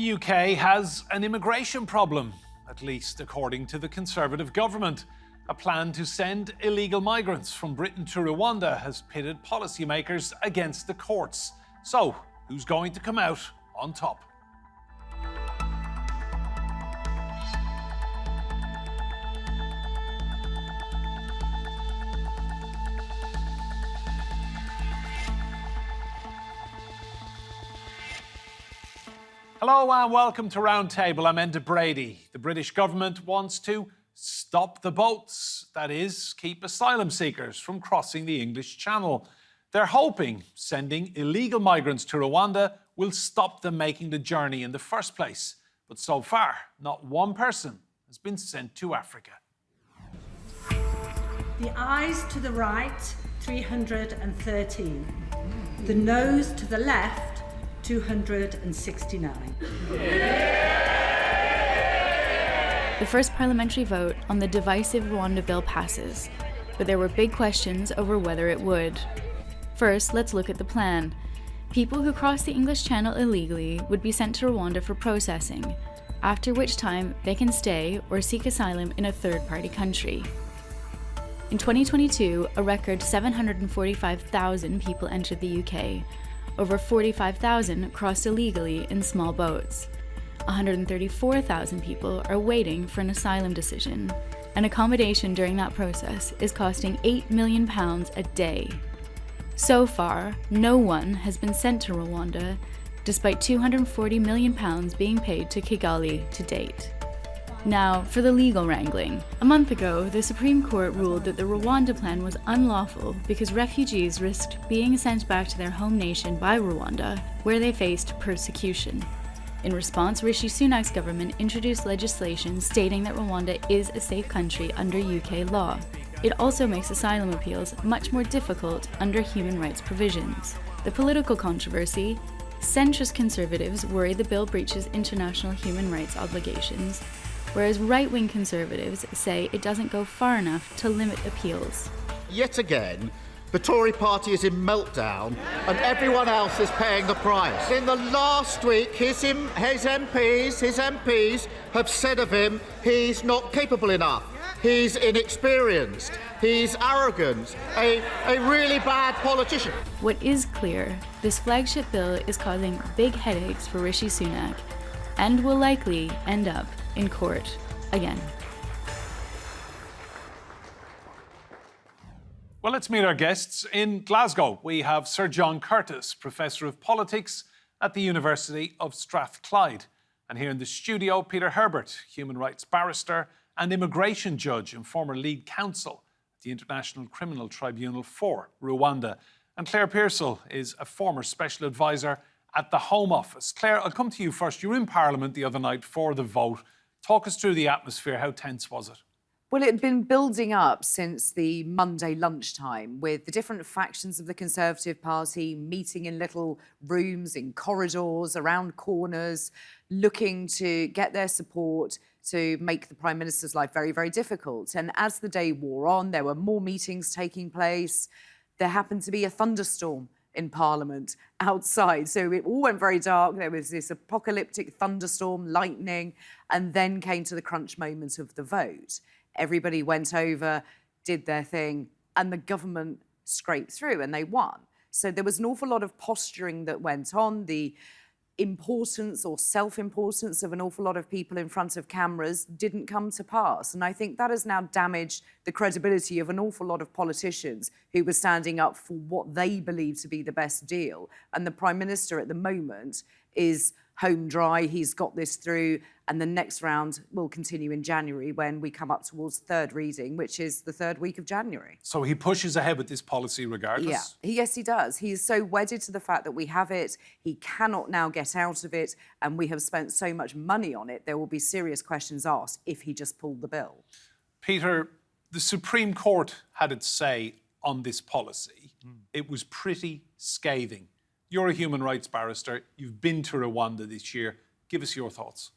The UK has an immigration problem, at least according to the Conservative government. A plan to send illegal migrants from Britain to Rwanda has pitted policymakers against the courts. So, who's going to come out on top? Hello and welcome to Roundtable. I'm Enda Brady. The British government wants to stop the boats, that is, keep asylum seekers from crossing the English Channel. They're hoping sending illegal migrants to Rwanda will stop them making the journey in the first place. But so far, not one person has been sent to Africa. The eyes to the right, 313. The nose to the left, 269. The first parliamentary vote on the divisive Rwanda Bill passes, but there were big questions over whether it would. First, let's look at the plan. People who cross the English Channel illegally would be sent to Rwanda for processing, after which time they can stay or seek asylum in a third-party country. In 2022, a record 745,000 people entered the UK. Over 45,000 crossed illegally in small boats. 134,000 people are waiting for an asylum decision, and accommodation during that process is costing £8 million a day. So far, no one has been sent to Rwanda, despite £240 million being paid to Kigali to date. Now, for the legal wrangling. A month ago, the Supreme Court ruled that the Rwanda plan was unlawful because refugees risked being sent back to their home nation by Rwanda, where they faced persecution. In response, Rishi Sunak's government introduced legislation stating that Rwanda is a safe country under UK law. It also makes asylum appeals much more difficult under human rights provisions. The political controversy: centrist conservatives worry the bill breaches international human rights obligations, whereas right-wing conservatives say it doesn't go far enough to limit appeals. Yet again, the Tory party is in meltdown and everyone else is paying the price. In the last week, his MPs have said of him, he's not capable enough, he's inexperienced, he's arrogant, a really bad politician. What is clear, this flagship bill is causing big headaches for Rishi Sunak and will likely end up in court again. Well, let's meet our guests. In Glasgow, we have Sir John Curtice, Professor of Politics at the University of Strathclyde. And here in the studio, Peter Herbert, human rights barrister and immigration judge and former lead counsel at the International Criminal Tribunal for Rwanda. And Claire Pearsall is a former special advisor at the Home Office. Claire, I'll come to you first. You were in Parliament the other night for the vote. Talk us through the atmosphere. How tense was it? Well, it had been building up since the Monday lunchtime, with the different factions of the Conservative Party meeting in little rooms, in corridors, around corners, looking to get their support to make the Prime Minister's life very, very difficult. And as the day wore on, there were more meetings taking place. There happened to be a thunderstorm in Parliament outside. So it all went very dark. There was this apocalyptic thunderstorm, lightning, and then came to the crunch moment of the vote. Everybody went over, did their thing, and the government scraped through and they won. So there was an awful lot of posturing that went on. The importance or self-importance of an awful lot of people in front of cameras didn't come to pass. And I think that has now damaged the credibility of an awful lot of politicians who were standing up for what they believe to be the best deal. And the Prime Minister at the moment is home dry. He's got this through, and the next round will continue in January when we come up towards third reading, which is the third week of January. So he pushes ahead with this policy regardless? Yeah, yes, he does. He is so wedded to the fact that we have it. He cannot now get out of it, and we have spent so much money on it. There will be serious questions asked if he just pulled the bill. Peter, the Supreme Court had its say on this policy. It was pretty scathing. You're a human rights barrister. You've been to Rwanda this year. Give us your thoughts.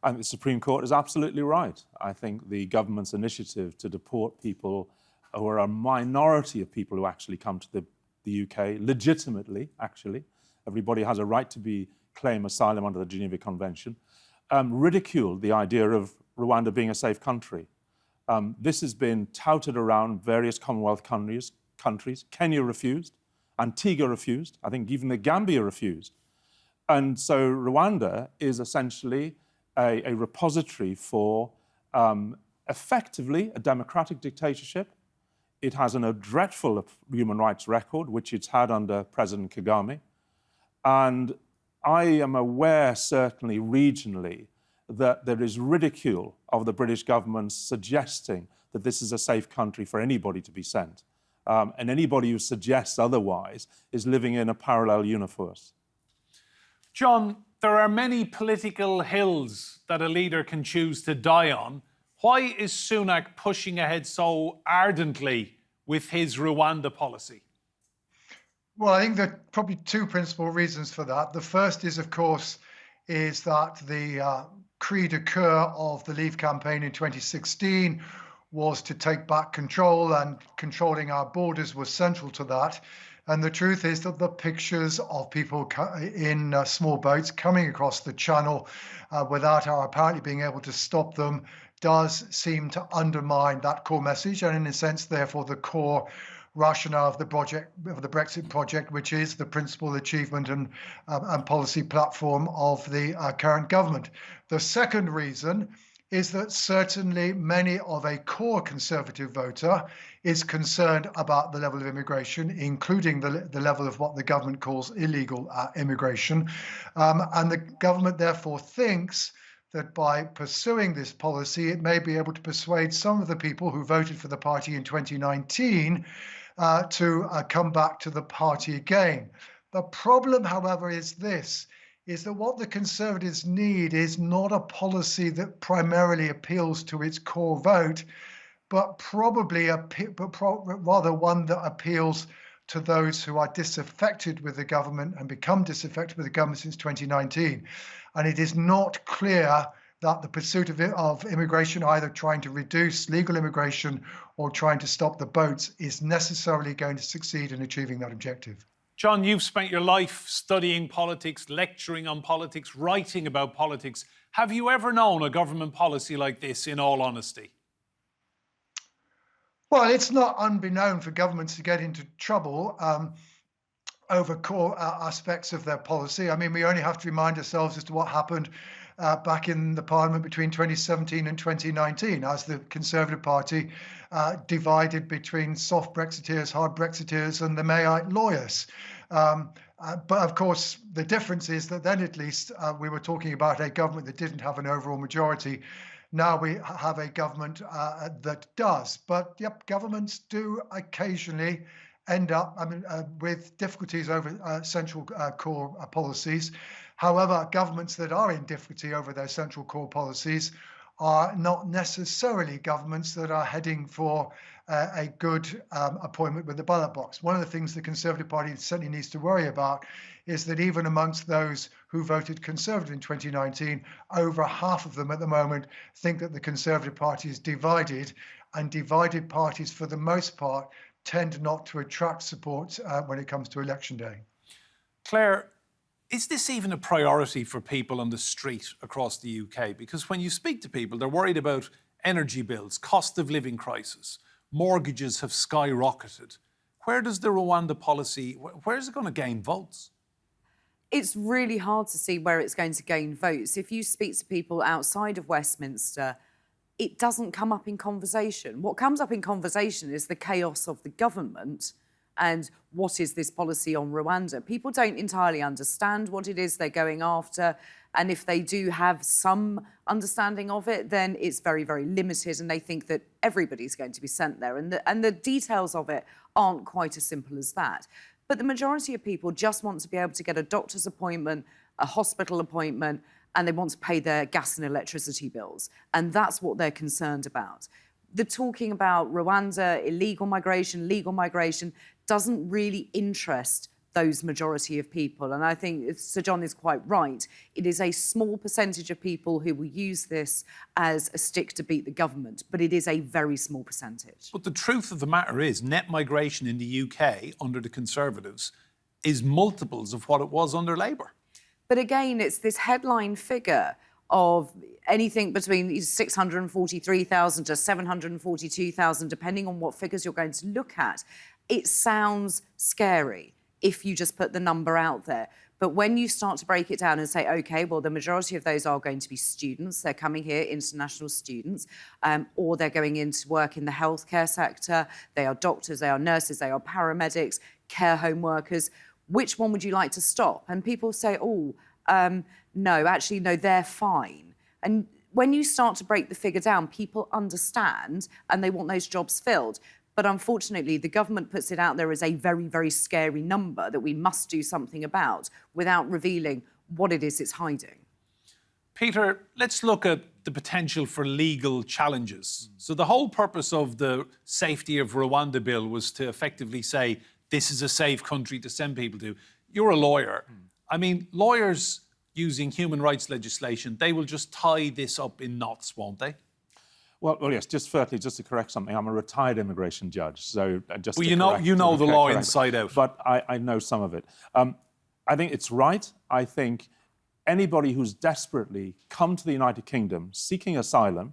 I think the Supreme Court is absolutely right. I think the government's initiative to deport people who are a minority of people who actually come to the UK, legitimately, actually. Everybody has a right to be claim asylum under the Geneva Convention, ridiculed the idea of Rwanda being a safe country. This has been touted around various Commonwealth countries. Kenya refused, Antigua refused, I think even the Gambia refused. And so Rwanda is essentially a repository for effectively a democratic dictatorship. It has a dreadful human rights record, which it's had under President Kagame. And I am aware, certainly regionally, that there is ridicule of the British government suggesting that this is a safe country for anybody to be sent. And anybody who suggests otherwise is living in a parallel universe. John, there are many political hills that a leader can choose to die on. Why is Sunak pushing ahead so ardently with his Rwanda policy? Well, I think there are probably two principal reasons for that. The first is, of course, is that the cri de coeur of the Leave campaign in 2016 was to take back control, and controlling our borders was central to that. And the truth is that the pictures of people in small boats coming across the channel without our apparently being able to stop them does seem to undermine that core message, and in a sense, therefore, the core rationale of the project, of the Brexit project, which is the principal achievement and policy platform of the current government. The second reason is that certainly many of a core Conservative voter is concerned about the level of immigration, including the level of what the government calls illegal immigration. And the government therefore thinks that by pursuing this policy, it may be able to persuade some of the people who voted for the party in 2019 to come back to the party again. The problem, however, is this, is that what the Conservatives need is not a policy that primarily appeals to its core vote, but rather one that appeals to those who are disaffected with the government and become disaffected with the government since 2019. And it is not clear that the pursuit of immigration, either trying to reduce legal immigration or trying to stop the boats, is necessarily going to succeed in achieving that objective. John, you've spent your life studying politics, lecturing on politics, writing about politics. Have you ever known a government policy like this, in all honesty? Well, it's not unbeknown for governments to get into trouble over core aspects of their policy. I mean, we only have to remind ourselves as to what happened back in the Parliament between 2017 and 2019, as the Conservative Party divided between soft Brexiteers, hard Brexiteers, and the Mayite lawyers. But of course, the difference is that then at least we were talking about a government that didn't have an overall majority. Now we have a government that does. But yep, governments do occasionally end up with difficulties over central core policies. However, governments that are in difficulty over their central core policies are not necessarily governments that are heading for a good appointment with the ballot box. One of the things the Conservative Party certainly needs to worry about is that even amongst those who voted Conservative in 2019, over half of them at the moment think that the Conservative Party is divided, and divided parties, for the most part, tend not to attract support when it comes to election day. Claire, is this even a priority for people on the street across the UK? Because when you speak to people, they're worried about energy bills, cost of living crisis, mortgages have skyrocketed. Where does the Rwanda policy, where is it going to gain votes? It's really hard to see where it's going to gain votes. If you speak to people outside of Westminster, it doesn't come up in conversation. What comes up in conversation is the chaos of the government and what is this policy on Rwanda. People don't entirely understand what it is they're going after. And if they do have some understanding of it, then it's very, very limited. And they think that everybody's going to be sent there. And the details of it aren't quite as simple as that. But the majority of people just want to be able to get a doctor's appointment, a hospital appointment, and they want to pay their gas and electricity bills. And that's what they're concerned about. The talking about Rwanda, illegal migration, legal migration, doesn't really interest those majority of people. And I think Sir John is quite right. It is a small percentage of people who will use this as a stick to beat the government, but it is a very small percentage. But the truth of the matter is net migration in the UK under the Conservatives is multiples of what it was under Labour. But again, it's this headline figure of anything between 643,000 to 742,000, depending on what figures you're going to look at. It sounds scary if you just put the number out there. But when you start to break it down and say, OK, well, the majority of those are going to be students. They're coming here, international students, or they're going into work in the healthcare sector. They are doctors, they are nurses, they are paramedics, care home workers. Which one would you like to stop? And people say, no, actually, no, they're fine. And when you start to break the figure down, people understand and they want those jobs filled. But unfortunately, the government puts it out there as a very, very scary number that we must do something about without revealing what it is it's hiding. Peter, let's look at the potential for legal challenges. So the whole purpose of the Safety of Rwanda Bill was to effectively say, this is a safe country to send people to. You're a lawyer. I mean, lawyers using human rights legislation, they will just tie this up in knots, won't they? Well, yes, just firstly, just to correct something, I'm a retired immigration judge, so just well, to you know the law inside out. But I know some of it. I think it's right. I think anybody who's desperately come to the United Kingdom seeking asylum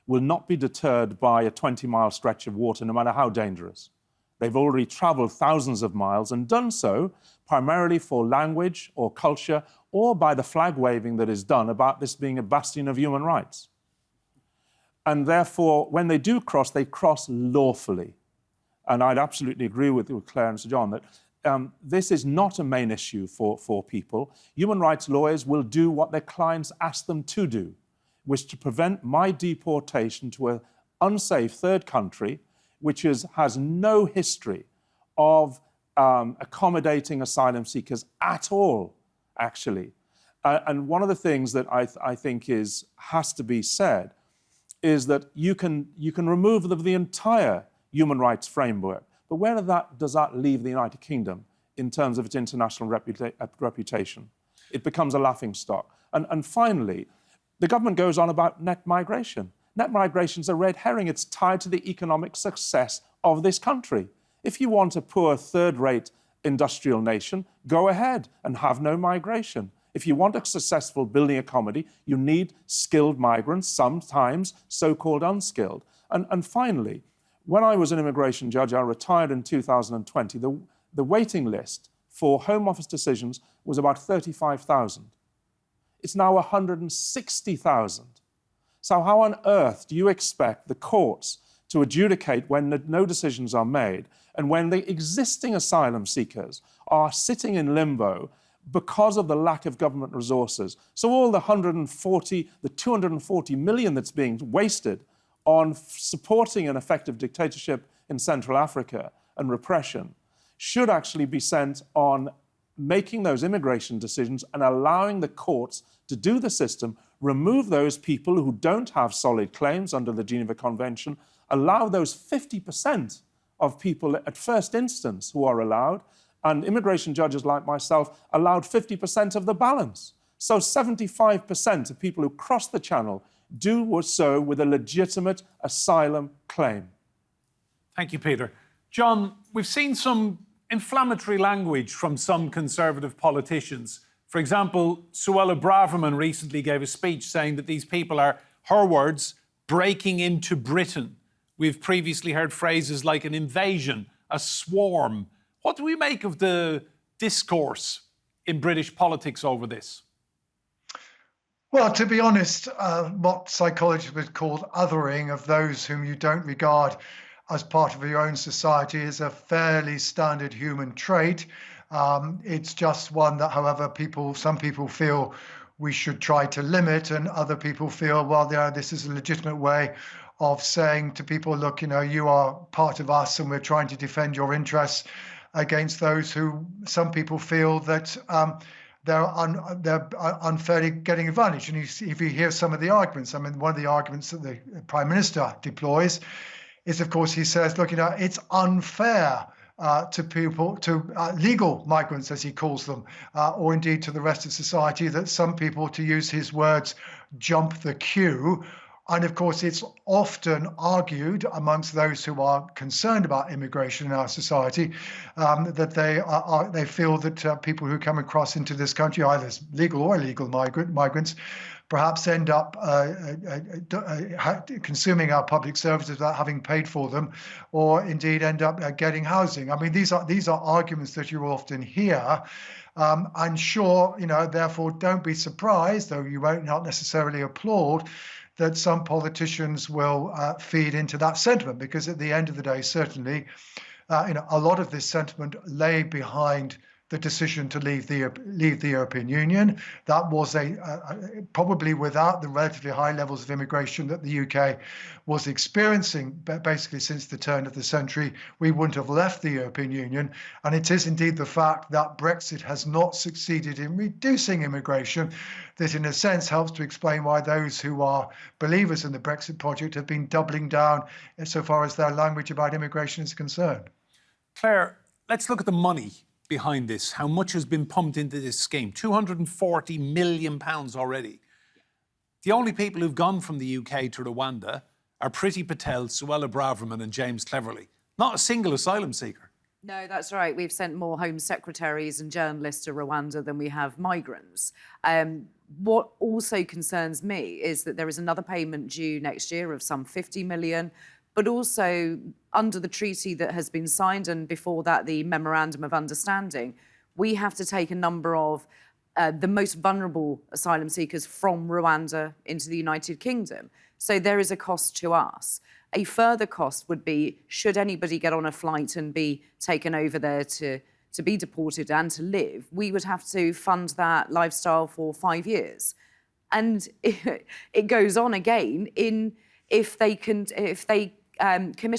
will not be deterred by a 20-mile stretch of water, no matter how dangerous. They've already travelled thousands of miles and done so primarily for language or culture or by the flag waving that is done about this being a bastion of human rights. And therefore, when they do cross, they cross lawfully. And I'd absolutely agree with Claire and Sir John that this is not a main issue for people. Human rights lawyers will do what their clients ask them to do, which is to prevent my deportation to an unsafe third country, which has no history of accommodating asylum seekers at all, actually. And one of the things that I think has to be said is that you can remove the entire human rights framework, but where does that leave the United Kingdom in terms of its international reputation? It becomes a laughingstock. And finally, the government goes on about net migration. Net migration is a red herring. It's tied to the economic success of this country. If you want a poor third-rate industrial nation, go ahead and have no migration. If you want a successful building economy, you need skilled migrants, sometimes so-called unskilled. And finally, when I was an immigration judge, I retired in 2020, the waiting list for Home Office decisions was about 35,000. It's now 160,000. So how on earth do you expect the courts to adjudicate when no decisions are made and when the existing asylum seekers are sitting in limbo because of the lack of government resources? So all the 240 million that's being wasted on supporting an effective dictatorship in Central Africa and repression should actually be sent on making those immigration decisions and allowing the courts to do the system, remove those people who don't have solid claims under the Geneva Convention, allow those 50% of people at first instance who are allowed, and immigration judges like myself allowed 50% of the balance. So 75% of people who cross the channel do so with a legitimate asylum claim. Thank you, Peter. John, we've seen some inflammatory language from some Conservative politicians. For example, Suella Braverman recently gave a speech saying that these people are, her words, breaking into Britain. We've previously heard phrases like an invasion, a swarm. What do we make of the discourse in British politics over this? Well, to be honest, what psychologists would call othering of those whom you don't regard as part of your own society is a fairly standard human trait. It's just one that, however, some people feel we should try to limit, and other people feel, well, this is a legitimate way of saying to people, look, you are part of us and we're trying to defend your interests against those who some people feel that they're unfairly getting advantage. And if you hear some of the arguments, I mean, one of the arguments that the Prime Minister deploys is, of course, he says, look, it's unfair to people, to legal migrants, as he calls them, or indeed to the rest of society, that some people, to use his words, jump the queue And of course, it's often argued amongst those who are concerned about immigration in our society that they feel that people who come across into this country, either as legal or illegal migrants, perhaps end up consuming our public services without having paid for them, or indeed end up getting housing. I mean, these are arguments that you often hear. And sure, therefore, don't be surprised, though you won't not necessarily applaud, that some politicians will feed into that sentiment, because at the end of the day, certainly, a lot of this sentiment lay behind the decision to leave the European Union. That was probably without the relatively high levels of immigration that the UK was experiencing basically since the turn of the century, we wouldn't have left the European Union. And it is indeed the fact that Brexit has not succeeded in reducing immigration that in a sense helps to explain why those who are believers in the Brexit project have been doubling down insofar as their language about immigration is concerned. Claire, let's look at the money behind this. How much has been pumped into this scheme? £240 million already. The only people who've gone from the UK to Rwanda are Priti Patel, Suella Braverman and James Cleverly. Not a single asylum seeker. No, that's right. We've sent more Home Secretaries and journalists to Rwanda than we have migrants. What also concerns me is that there is another payment due next year of some 50 million, but also under the treaty that has been signed, and before that, the Memorandum of Understanding, we have to take a number of the most vulnerable asylum seekers from Rwanda into the United Kingdom. So there is a cost to us. A further cost would be, should anybody get on a flight and be taken over there to be deported and to live, we would have to fund that lifestyle for 5 years. And it goes on again if they commit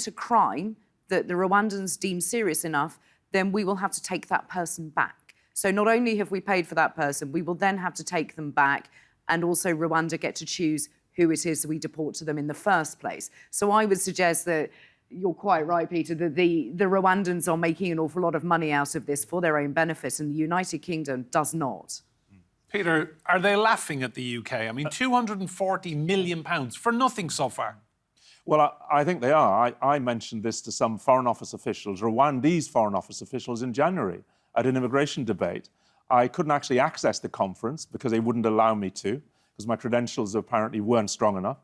a crime that the Rwandans deem serious enough, then we will have to take that person back. So not only have we paid for that person, we will then have to take them back, and also Rwanda get to choose who it is that we deport to them in the first place. So I would suggest that you're quite right, Peter, that the Rwandans are making an awful lot of money out of this for their own benefit, and the United Kingdom does not. Peter, are they laughing at the UK? I mean, £240 million for nothing so far. Well, I think they are. I mentioned this to some Foreign Office officials, Rwandese Foreign Office officials, in January at an immigration debate. I couldn't actually access the conference because they wouldn't allow me to, because my credentials apparently weren't strong enough.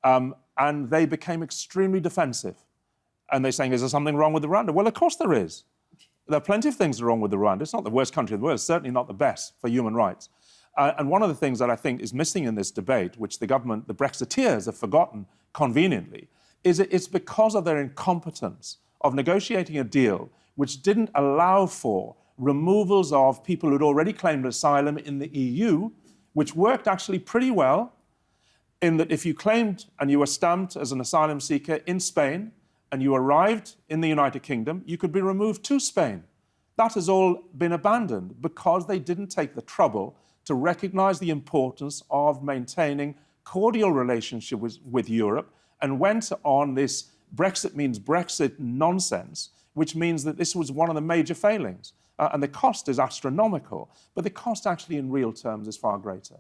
And they became extremely defensive. And they're saying, is there something wrong with Rwanda? Well, of course there is. There are plenty of things wrong with Rwanda. It's not the worst country in the world. It's certainly not the best for human rights. And one of the things that I think is missing in this debate, which the government, the Brexiteers, have forgotten conveniently, is it's because of their incompetence of negotiating a deal which didn't allow for removals of people who'd already claimed asylum in the EU, which worked actually pretty well, in that if you claimed and you were stamped as an asylum seeker in Spain and you arrived in the United Kingdom, you could be removed to Spain. That has all been abandoned because they didn't take the trouble to recognise the importance of maintaining cordial relationships with Europe, and went on this Brexit means Brexit nonsense, which means that this was one of the major failings. And the cost is astronomical, but the cost actually in real terms is far greater.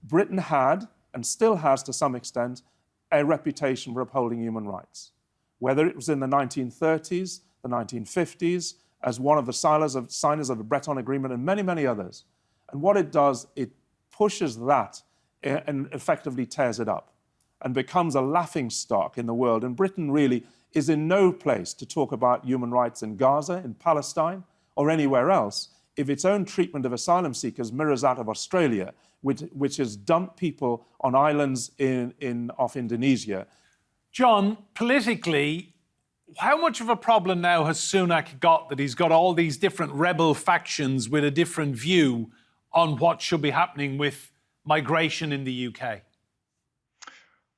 Britain had, and still has to some extent, a reputation for upholding human rights. Whether it was in the 1930s, the 1950s, as one of the signers of the Breton Agreement and many, many others. And what it does, it pushes that and effectively tears it up and becomes a laughingstock in the world. And Britain really is in no place to talk about human rights in Gaza, in Palestine, or anywhere else if its own treatment of asylum seekers mirrors that of Australia, which has dumped people on islands off Indonesia. John, politically, how much of a problem now has Sunak got that he's got all these different rebel factions with a different view on what should be happening with migration in the UK?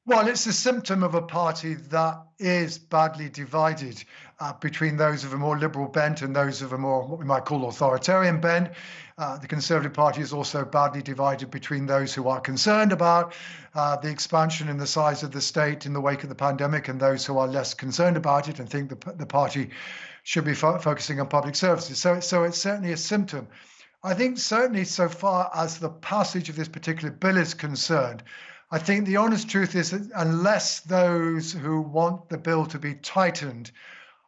Well, it's a symptom of a party that is badly divided between those of a more liberal bent and those of a more, what we might call, authoritarian bent. The Conservative Party is also badly divided between those who are concerned about the expansion in the size of the state in the wake of the pandemic and those who are less concerned about it and think the party should be focusing on public services. So it's certainly a symptom I think certainly so far as the passage of this particular bill is concerned, I think the honest truth is that unless those who want the bill to be tightened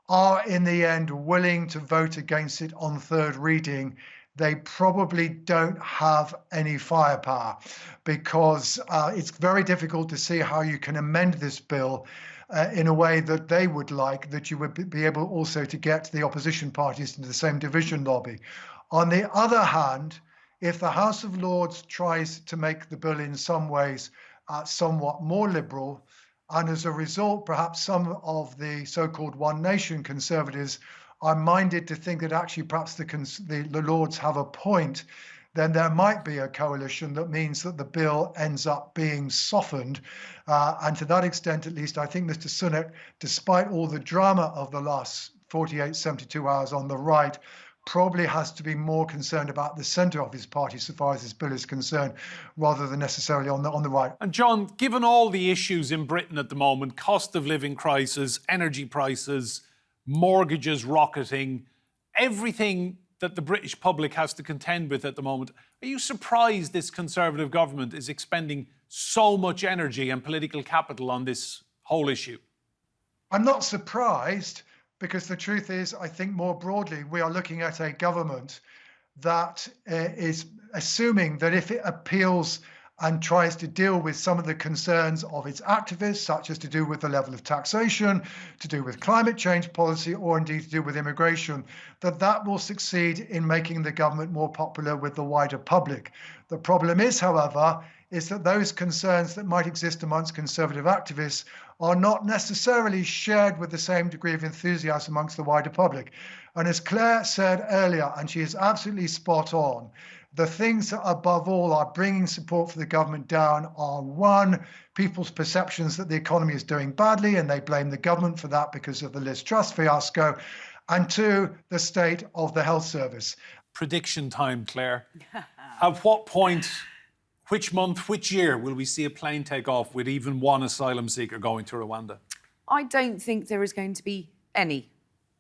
are in the end willing to vote against it on third reading, they probably don't have any firepower, because it's very difficult to see how you can amend this bill in a way that they would like, that you would be able also to get the opposition parties into the same division lobby. On the other hand, if the House of Lords tries to make the bill in some ways somewhat more liberal, and as a result, perhaps some of the so-called One Nation Conservatives are minded to think that actually perhaps the Lords have a point, then there might be a coalition that means that the bill ends up being softened. And to that extent, at least, I think Mr. Sunak, despite all the drama of the last 48, 72 hours on the right, probably has to be more concerned about the centre of his party so far as this bill is concerned, rather than necessarily on the right. And John, given all the issues in Britain at the moment, cost of living crisis, energy prices, mortgages rocketing, everything that the British public has to contend with at the moment, are you surprised this Conservative government is expending so much energy and political capital on this whole issue? I'm not surprised, because the truth is, I think more broadly, we are looking at a government that is assuming that if it appeals and tries to deal with some of the concerns of its activists, such as to do with the level of taxation, to do with climate change policy, or indeed to do with immigration, that will succeed in making the government more popular with the wider public. The problem is, however, is that those concerns that might exist amongst Conservative activists are not necessarily shared with the same degree of enthusiasm amongst the wider public. And as Claire said earlier, and she is absolutely spot on, the things that above all are bringing support for the government down are, one, people's perceptions that the economy is doing badly and they blame the government for that because of the Liz Truss fiasco, and two, the state of the health service. Prediction time, Claire. At what point, which month, which year will we see a plane take off with even one asylum seeker going to Rwanda? I don't think there is going to be any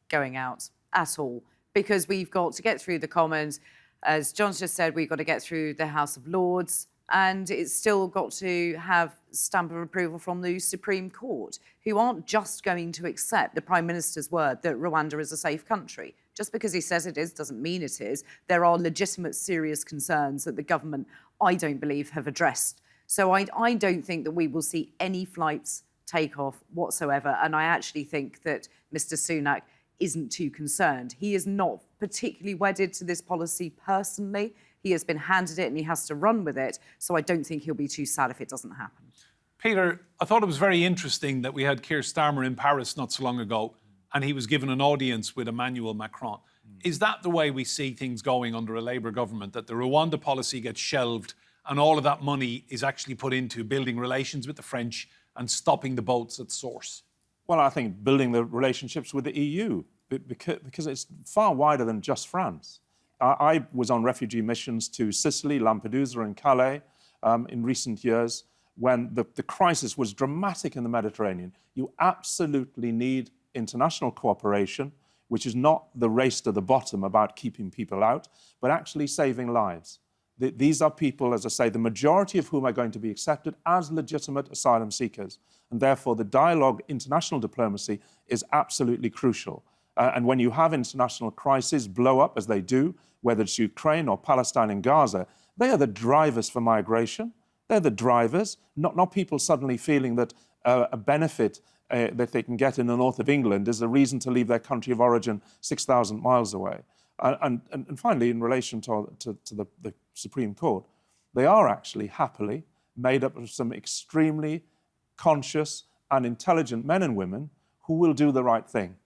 going out at all, because we've got to get through the Commons. As John's just said, we've got to get through the House of Lords, and it's still got to have stamp of approval from the Supreme Court, who aren't just going to accept the Prime Minister's word that Rwanda is a safe country. Just because he says it is doesn't mean it is. There are legitimate, serious concerns that the government, I don't believe, have addressed. So I don't think that we will see any flights take off whatsoever. And I actually think that Mr. Sunak isn't too concerned. He is not particularly wedded to this policy personally. He has been handed it and he has to run with it. So I don't think he'll be too sad if it doesn't happen. Peter, I thought it was very interesting that we had Keir Starmer in Paris not so long ago, and he was given an audience with Emmanuel Macron. Is that the way we see things going under a Labour government, that the Rwanda policy gets shelved and all of that money is actually put into building relations with the French and stopping the boats at source? Well, I think building the relationships with the EU, because it's far wider than just France. I was on refugee missions to Sicily, Lampedusa and Calais in recent years when the crisis was dramatic in the Mediterranean. You absolutely need international cooperation, which is not the race to the bottom about keeping people out, but actually saving lives. These are people, as I say, the majority of whom are going to be accepted as legitimate asylum seekers. And therefore, the dialogue, international diplomacy, is absolutely crucial. And when you have international crises blow up, as they do, whether it's Ukraine or Palestine and Gaza, they are the drivers for migration. They're the drivers, not people suddenly feeling that a benefit that they can get in the north of England is a reason to leave their country of origin 6,000 miles away. And finally, in relation to the Supreme Court, they are actually happily made up of some extremely conscious and intelligent men and women who will do the right thing.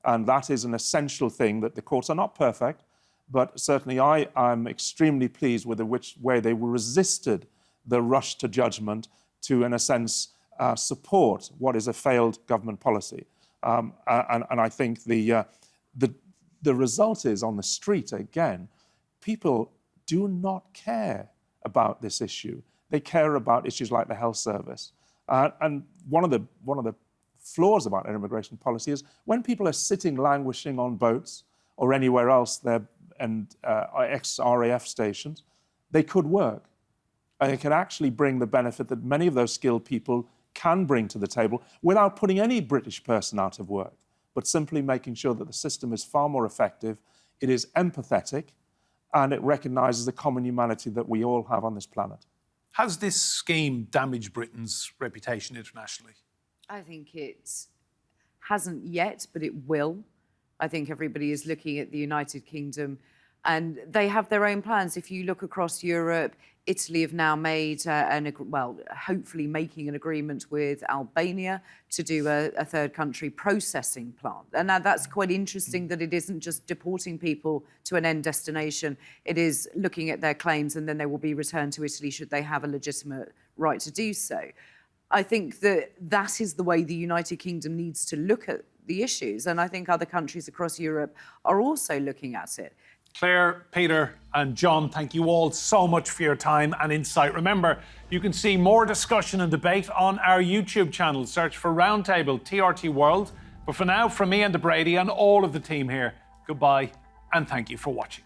And that is an essential thing, that the courts are not perfect, but certainly I am extremely pleased with the way they resisted the rush to judgment to, in a sense, support what is a failed government policy. And I think the result is, on the street, again, people do not care about this issue. They care about issues like the health service. And one of the flaws about immigration policy is when people are sitting languishing on boats or anywhere else they're ex-RAF stations, they could work. And it can actually bring the benefit that many of those skilled people can bring to the table without putting any British person out of work, but simply making sure that the system is far more effective, it is empathetic, and it recognises the common humanity that we all have on this planet. Has this scheme damaged Britain's reputation internationally? I think it hasn't yet, but it will. I think everybody is looking at the United Kingdom and they have their own plans. If you look across Europe, Italy have now made, hopefully making an agreement with Albania to do a third country processing plant. And now that's quite interesting that it isn't just deporting people to an end destination. It is looking at their claims and then they will be returned to Italy should they have a legitimate right to do so. I think that is the way the United Kingdom needs to look at the issues. And I think other countries across Europe are also looking at it. Claire, Peter and John, thank you all so much for your time and insight. Remember, you can see more discussion and debate on our YouTube channel. Search for Roundtable TRT World. But for now, from me and Brady and all of the team here, goodbye and thank you for watching.